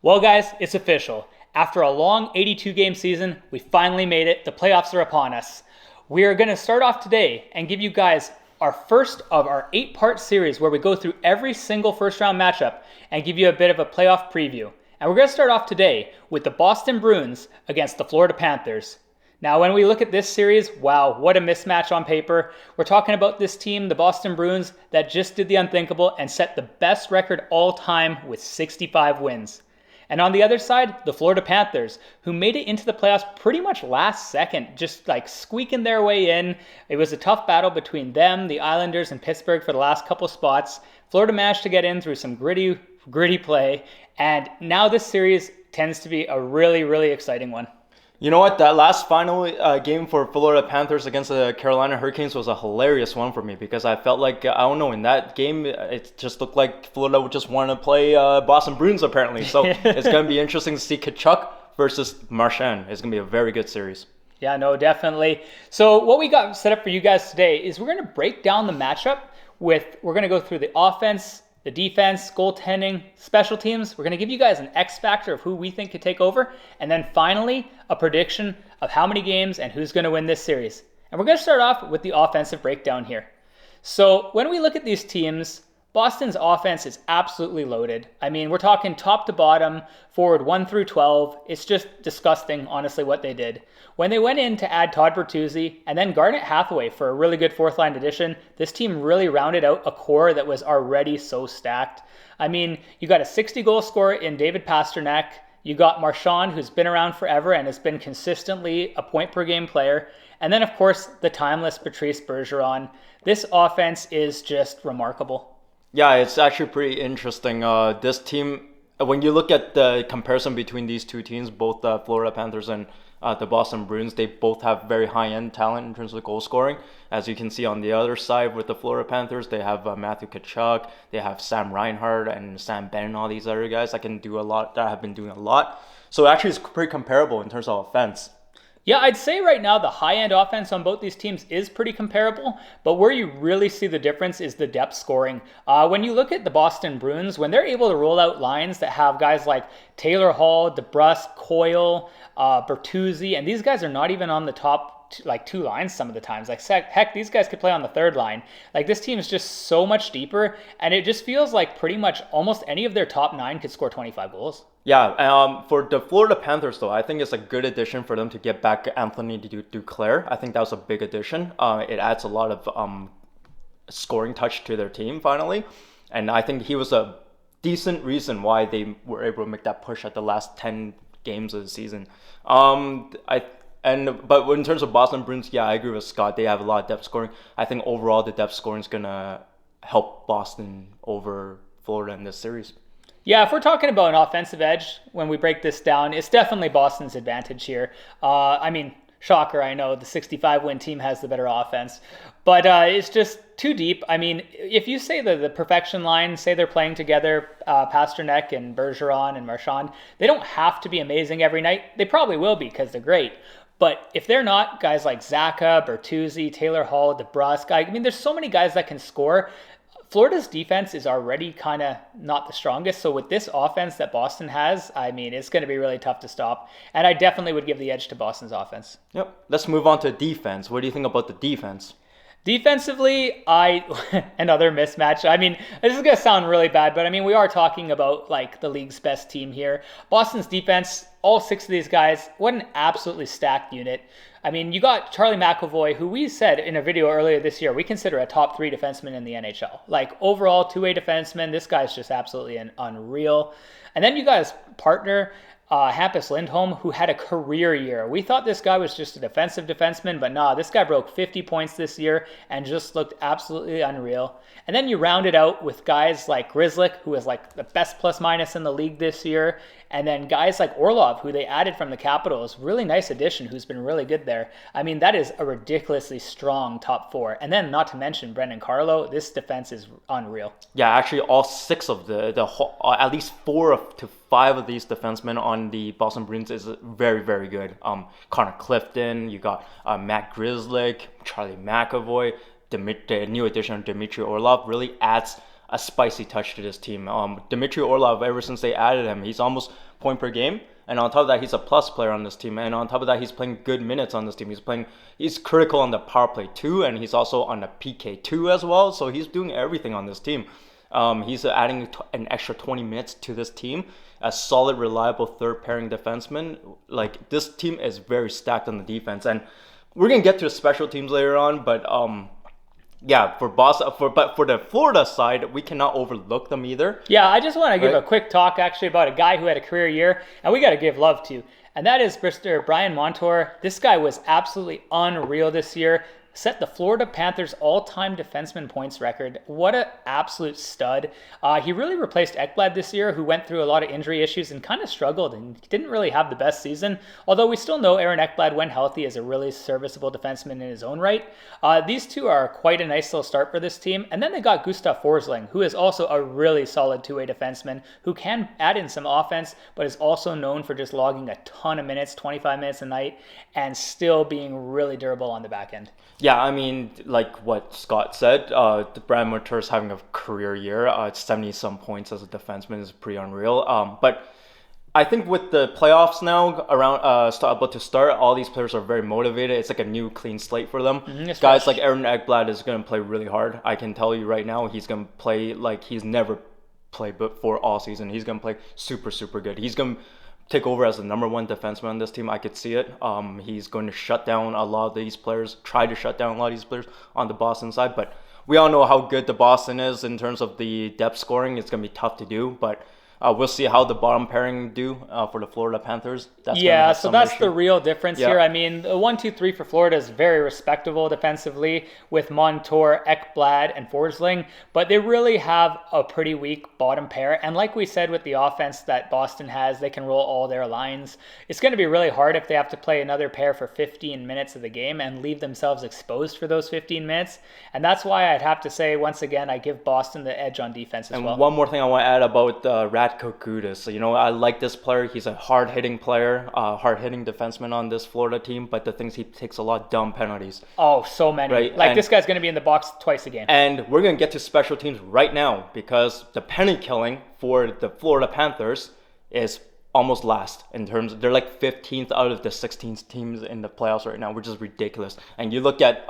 Well, guys, it's official. After a long 82-game season, we finally made it. The playoffs are upon us. We are going to start off today and give you guys our first of our 8-part series where we go through every single first-round matchup and give you a bit of a playoff preview. And we're going to start off today with the Boston Bruins against the Florida Panthers. Now, when we look at this series, wow, what a mismatch on paper. We're talking about this team, the Boston Bruins, that just did the unthinkable and set the best record all time with 65 wins. And on the other side, the Florida Panthers, who made it into the playoffs pretty much last second, just like squeaking their way in. It was a tough battle between them, the Islanders, and Pittsburgh for the last couple spots. Florida managed to get in through some gritty play. And now this series tends to be a really, really exciting one. You know what? That last final game for Florida Panthers against the Carolina Hurricanes was a hilarious one for me because I felt like, I don't know, in that game, it just looked like Florida would just want to play Boston Bruins apparently. So it's going to be interesting to see Tkachuk versus Marchand. It's going to be a very good series. Yeah, no, definitely. So what we got set up for you guys today is we're going to break down the matchup we're going to go through the offense, the defense, goaltending, special teams. We're going to give you guys an X factor of who we think could take over. And then finally, a prediction of how many games and who's going to win this series. And we're going to start off with the offensive breakdown here. So when we look at these teams, Boston's offense is absolutely loaded. I mean, we're talking top to bottom, forward 1 through 12. It's just disgusting, honestly, what they did. When they went in to add Todd Bertuzzi and then Garnet Hathaway for a really good fourth line addition, this team really rounded out a core that was already so stacked. I mean, you got a 60-goal scorer in David Pastrnak. You got Marchand, who's been around forever and has been consistently a point-per-game player. And then, of course, the timeless Patrice Bergeron. This offense is just remarkable. Yeah, it's actually pretty interesting. This team, when you look at the comparison between these two teams, both the Florida Panthers and the Boston Bruins, they both have very high-end talent in terms of goal scoring. As you can see on the other side with the Florida Panthers, they have Matthew Tkachuk, they have Sam Reinhart and Sam Bennett and all these other guys that can do a lot, that have been doing a lot. So actually it's pretty comparable in terms of offense. Yeah, I'd say right now the high-end offense on both these teams is pretty comparable, but where you really see the difference is the depth scoring. When you look at the Boston Bruins, when they're able to roll out lines that have guys like Taylor Hall, DeBrusk, Coyle, Bertuzzi, and these guys are not even on the top two lines some of the times. Like, heck, these guys could play on the third line. Like, this team is just so much deeper, and it just feels like pretty much almost any of their top 9 could score 25 goals. Yeah, for the Florida Panthers, though, I think it's a good addition for them to get back Anthony Duclair. I think that was a big addition. It adds a lot of scoring touch to their team, finally. And I think he was a decent reason why they were able to make that push at the last 10 games of the season. But in terms of Boston Bruins, yeah, I agree with Scott. They have a lot of depth scoring. I think overall the depth scoring is going to help Boston over Florida in this series. Yeah, if we're talking about an offensive edge, when we break this down, it's definitely Boston's advantage here. I mean, shocker, I know the 65-win team has the better offense, but it's just too deep. I mean, if you say the perfection line, say they're playing together, Pastrnak and Bergeron and Marchand, they don't have to be amazing every night. They probably will be because they're great. But if they're not, guys like Zacha, Bertuzzi, Taylor Hall, DeBrusk, I mean, there's so many guys that can score. Florida's defense is already kind of not the strongest. So with this offense that Boston has, I mean, it's going to be really tough to stop. And I definitely would give the edge to Boston's offense. Yep. Let's move on to defense. What do you think about the defense? Defensively, another mismatch. I mean, this is going to sound really bad, but I mean, we are talking about like the league's best team here. Boston's defense, all 6 of these guys, what an absolutely stacked unit. I mean, you got Charlie McAvoy, who we said in a video earlier this year, we consider a top 3 defenseman in the NHL. Like, overall, two-way defenseman, this guy's just absolutely unreal. And then you got his partner, Hampus Lindholm, who had a career year. We thought this guy was just a defensive defenseman, but nah, this guy broke 50 points this year and just looked absolutely unreal. And then you round it out with guys like Grzelcyk, who is like the best plus-minus in the league this year, and then guys like Orlov, who they added from the Capitals, really nice addition, who's been really good there. I mean, that is a ridiculously strong top 4. And then not to mention Brendan Carlo, this defense is unreal. Yeah, actually all 6 of at least 4 to 5 of these defensemen on the Boston Bruins is very, very good. Connor Clifton, you got Matt Grzelcyk, Charlie McAvoy, the new addition of Dmitry Orlov really adds a spicy touch to this team. Dmitry Orlov, ever since they added him, he's almost point per game. And on top of that, he's a plus player on this team. And on top of that, he's playing good minutes on this team. He's critical on the power play too, and he's also on the PK too as well. So he's doing everything on this team. He's adding an extra 20 minutes to this team. A solid, reliable third pairing defenseman. Like, this team is very stacked on the defense, and we're gonna get to the special teams later on. But yeah, for the Florida side, we cannot overlook them either. Yeah, I just want to give a quick talk actually about a guy who had a career year, and we got to give love to, and that is Mr. Brian Montour. This guy was absolutely unreal this year. Set the Florida Panthers all-time defenseman points record. What an absolute stud. He really replaced Ekblad this year, who went through a lot of injury issues and kind of struggled and didn't really have the best season. Although we still know Aaron Ekblad, when healthy, is a really serviceable defenseman in his own right. These two are quite a nice little start for this team. And then they got Gustav Forsling, who is also a really solid two-way defenseman who can add in some offense, but is also known for just logging a ton of minutes, 25 minutes a night, and still being really durable on the back end. Yeah, I mean, like what Scott said, Brad Montour is having a career year. 70-some points as a defenseman is pretty unreal. But I think with the playoffs now about to start, all these players are very motivated. It's like a new clean slate for them. Guys like Aaron Ekblad is going to play really hard. I can tell you right now, he's going to play like he's never played before all season. He's going to play super, super good. He's going to take over as the number one defenseman on this team. I could see it. He's going to shut down a lot of these players, try to shut down a lot of these players on the Boston side. But we all know how good the Boston is in terms of the depth scoring. It's going to be tough to do. But we'll see how the bottom pairing do for the Florida Panthers. That's the real difference here. I mean, the 1-2-3 for Florida is very respectable defensively with Montour, Ekblad, and Forsling, but they really have a pretty weak bottom pair. And like we said with the offense that Boston has, they can roll all their lines. It's going to be really hard if they have to play another pair for 15 minutes of the game and leave themselves exposed for those 15 minutes. And that's why I'd have to say, once again, I give Boston the edge on defense as well. And one more thing I want to add about Radko Gudas. So, I like this player. He's a hard-hitting player, hard-hitting defenseman on this Florida team, but the things he takes a lot of dumb penalties. Oh, so many. Right? Like, this guy's going to be in the box twice a game. And we're going to get to special teams right now because the penalty killing for the Florida Panthers is almost last in terms of, they're like 15th out of the 16 teams in the playoffs right now, which is ridiculous. And you look at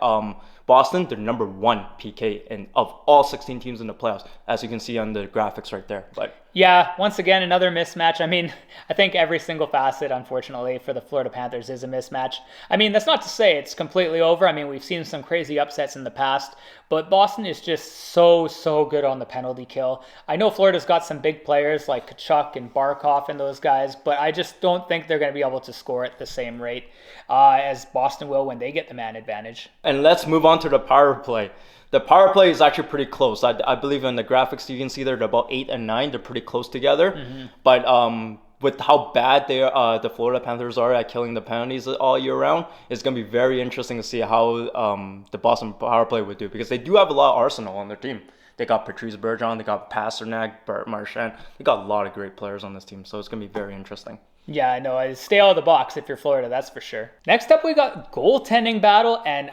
Boston, they're number one PK of all 16 teams in the playoffs, as you can see on the graphics right there. But yeah, once again, another mismatch. I mean, I think every single facet, unfortunately, for the Florida Panthers is a mismatch. I mean, that's not to say it's completely over. I mean, we've seen some crazy upsets in the past, but Boston is just so good on the penalty kill. I know Florida's got some big players like Kachuk and Barkov and those guys, but I just don't think they're going to be able to score at the same rate as Boston will when they get the man advantage. And let's move on to the power play. The power play is actually pretty close. I believe in the graphics you can see they're about 8 and 9. They're pretty close together. Mm-hmm. But with how bad the Florida Panthers are at killing the penalties all year round, it's going to be very interesting to see how the Boston power play would do, because they do have a lot of arsenal on their team. They got Patrice Bergeron, they got Pasternak, Bert Marchand. They got a lot of great players on this team, so it's going to be very interesting. Yeah, I know. Stay out of the box if you're Florida, that's for sure. Next up, we got goaltending battle, and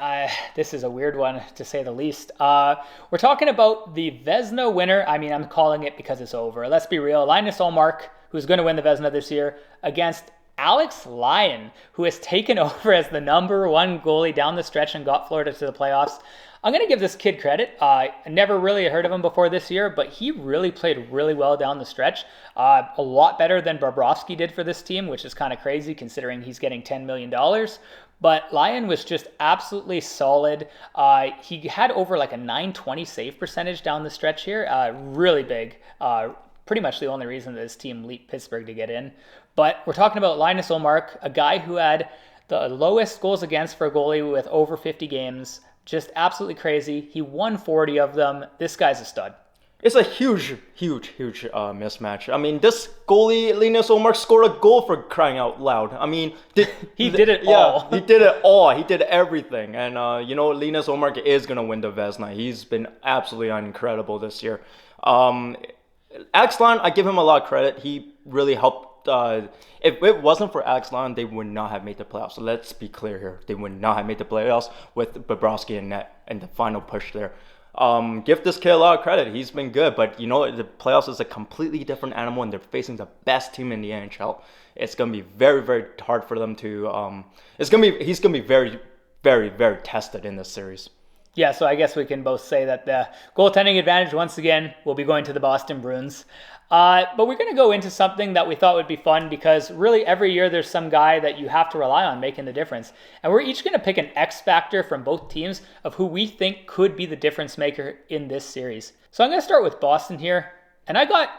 this is a weird one to say the least. We're talking about the Vezina winner. I mean, I'm calling it because it's over. Let's be real. Linus Ullmark, who's going to win the Vezina this year, against Alex Lyon, who has taken over as the number one goalie down the stretch and got Florida to the playoffs. I'm going to give this kid credit. I never really heard of him before this year, but he really played really well down the stretch. A lot better than Bobrovsky did for this team, which is kind of crazy considering he's getting $10 million. But Lyon was just absolutely solid. He had over like a .920 save percentage down the stretch here. Really big. Pretty much the only reason that this team leaped Pittsburgh to get in. But we're talking about Linus Ullmark, a guy who had the lowest goals against for a goalie with over 50 games. Just absolutely crazy. He won 40 of them. This guy's a stud. It's a huge mismatch. I mean, this goalie, Linus Ullmark, scored a goal for crying out loud. I mean, he did it all. He did it all. He did everything. And, Linus Ullmark is going to win the Vezina. He's been absolutely incredible this year. Alex Lyon, I give him a lot of credit. He really helped. If it wasn't for Alex Lyon, they would not have made the playoffs. So let's be clear here. They would not have made the playoffs with Bobrovsky and net and the final push there. Give this kid a lot of credit. He's been good, but the playoffs is a completely different animal, and they're facing the best team in the NHL. It's gonna be very, very hard for them to. He's gonna be very, very, very tested in this series. Yeah, so I guess we can both say that the goaltending advantage, once again, will be going to the Boston Bruins. But we're going to go into something that we thought would be fun because really every year there's some guy that you have to rely on making the difference. And we're each going to pick an X factor from both teams of who we think could be the difference maker in this series. So I'm going to start with Boston here. And I got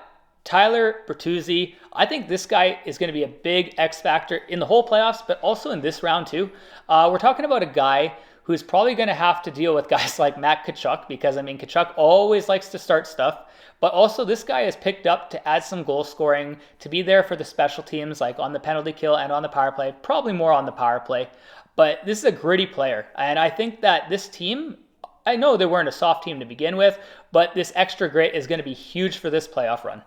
Tyler Bertuzzi. I think this guy is going to be a big X factor in the whole playoffs, but also in this round too. We're talking about a guy who's probably going to have to deal with guys like Matt Tkachuk because, Tkachuk always likes to start stuff. But also this guy is picked up to add some goal scoring, to be there for the special teams, like on the penalty kill and on the power play, probably more on the power play. But this is a gritty player. And I think that this team, I know they weren't a soft team to begin with, but this extra grit is going to be huge for this playoff run.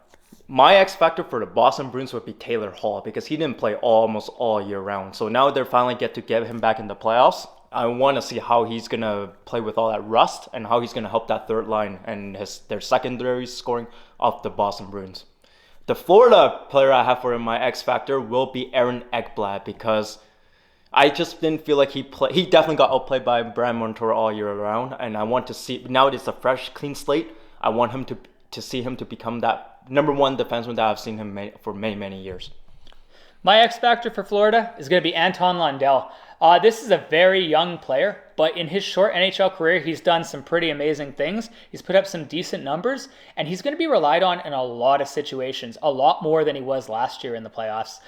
My X factor for the Boston Bruins would be Taylor Hall because he didn't play almost all year round. So now they finally get to get him back in the playoffs. I want to see how he's going to play with all that rust and how he's going to help that third line and their secondary scoring of the Boston Bruins. The Florida player I have for my X factor will be Aaron Ekblad because I just didn't feel like he definitely got outplayed by Brad Montour all year round, and I want to see, now it's a fresh, clean slate, I want him to see him to become that number one defenseman that I've seen him for many, many years. My X factor for Florida is going to be Anton Lundell. This is a very young player, but in his short NHL career, he's done some pretty amazing things. He's put up some decent numbers, and he's going to be relied on in a lot of situations, a lot more than he was last year in the playoffs.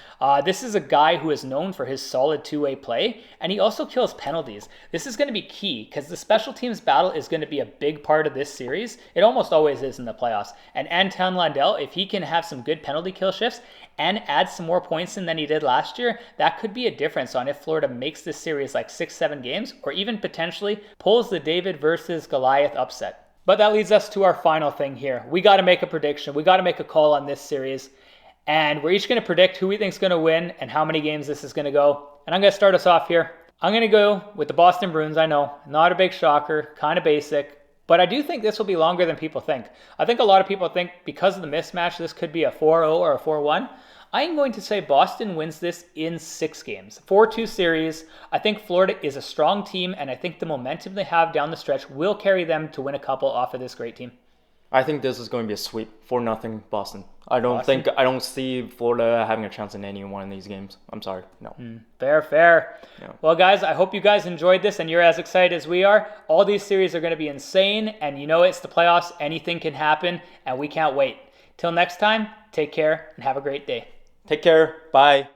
This is a guy who is known for his solid two-way play, and he also kills penalties. This is going to be key because the special teams battle is going to be a big part of this series. It almost always is in the playoffs. And Anton Lundell, if he can have some good penalty kill shifts and add some more points in than he did last year, that could be a difference on if Florida makes this series like 6-7 games, or even potentially pulls the David versus Goliath upset. But that leads us to our final thing here. We got to make a prediction. We got to make a call on this series. And we're each going to predict who we think is going to win and how many games this is going to go. And I'm going to start us off here. I'm going to go with the Boston Bruins. I know, not a big shocker, kind of basic. But I do think this will be longer than people think. I think a lot of people think because of the mismatch, this could be a 4-0 or a 4-1. I'm going to say Boston wins this in 6 games. 4-2 series. I think Florida is a strong team, and I think the momentum they have down the stretch will carry them to win a couple off of this great team. I think this is going to be a sweep. 4-0 Boston. I don't see Florida having a chance in any one of these games. I'm sorry. No. Fair. Yeah. Well, guys, I hope you guys enjoyed this and you're as excited as we are. All these series are going to be insane, and it's the playoffs. Anything can happen, and we can't wait. Till next time, take care and have a great day. Take care. Bye.